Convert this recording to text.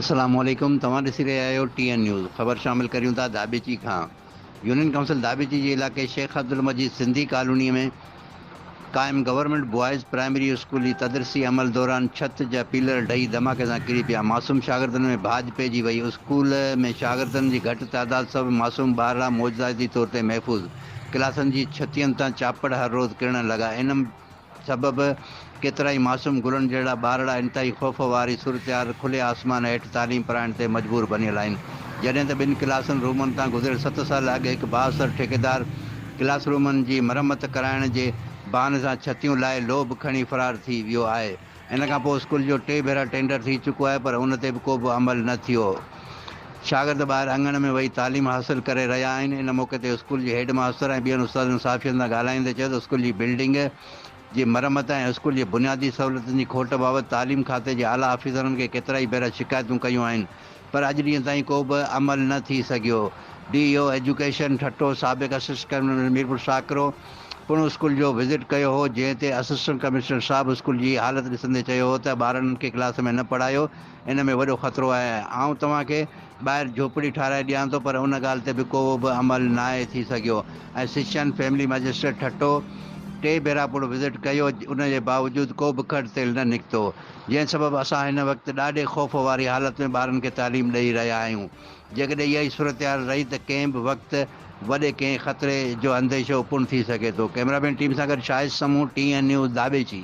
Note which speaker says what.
Speaker 1: अस्सलामुअलैकुम। तव्हां ॾिसी रहिया आहियो TN न्यूज़। ख़बर शामिल करियूं था दाबेची खां। यूनियन काउंसिल दाबेची जे इलाइक़े शेख अब्दुल मजीद सिंधी कॉलोनी में क़ाइमु गवर्नमेंट बॉयज़ प्राइमरी स्कूल जी तदरीसी अमल दौरान छत जा पीलर ढही धमाके सां किरी पिया। मासूम शागिर्दनि में बाहि पइजी वई। स्कूल में शागिर्दनि जी घटि तइदाद सबबि मासूम ॿार मौजूदाती तौर ते महफ़ूज़। क्लासनि जी छतियुनि तां चापड़ हर रोज़ु किरण लॻा। इन सबबि केतिरा ई मासूम गुलनि जहिड़ा ॿारड़ा इंतिहाई ख़ौफ़ वारी सूरतहाल खुले आसमान हेठि तालीम पढ़ाइण ते मजबूर बणियल आहिनि। जॾहिं त ॿिनि क्लासनि रूमनि तां गुज़िरियल 7 साल अॻु हिकु बाअसर ठेकेदार क्लास रूमनि जी मरम्मत कराइण जे बहाने सां छतियूं लाइ लोभ खणी फ़रार थी वियो आहे। इन खां पोइ स्कूल जो 3 भेरा टेंडर थी चुको आहे, पर उन ते बि को बि अमल न थियो। शागिर्द ॿाहिरि अङण में वेही तालीम हासिल करे रहिया आहिनि। इन मौक़े ते स्कूल जे हेड मास्टर ऐं ॿियनि उस्तादनि साफ़ियनि सां ॻाल्हाईंदे चयो त स्कूल जी बिल्डिंग जी मरम्मत ऐं स्कूल जी बुनियादी सहूलियतुनि जी खोट बाबति तालीम खाते जे आला ऑफिसरनि खे केतिरा ई भेरा शिकायतूं कयूं आहिनि, पर अॼु ॾींहं ताईं को बि अमल न थी सघियो। DEO एजुकेशन ठट्टो साबिक़ असिस्टेंट कमिश्नर मीरपुर शाकिरो पुणे स्कूल जो विज़िट कयो हो, जंहिं ते असिस्टेंट कमिश्नर साहिबु स्कूल जी हालति ॾिसंदे चयो हो त ॿारनि खे क्लास में न पढ़ायो, इन में वॾो ख़तरो आहे। आउं तव्हांखे ॿाहिरि झोपड़ी ठाराए ॾियां थो, पर उन ॻाल्हि ते बि को बि अमल न आहे थी सघियो। ऐं शिक्षा फैमिली मजिस्ट्रेट ठट्टो 3 भेरा पुणे विज़िट कयो, उन जे बावजूदि को बि खट तेल न निकितो, जंहिं सबबि असां हिन वक़्तु ॾाढे ख़ौफ़ वारी हालति में ॿारनि खे तालीम ॾेई रहिया आहियूं। जेकॾहिं इहा ई सूरतहाल रही त कंहिं बि वक़्तु वॾे कंहिं ख़तरे जो अंदेशो पुर्ण थी सघे थो। कैमरामैन टीम सां गॾु शाहिद समूह, TN न्यूज़ दाबेची।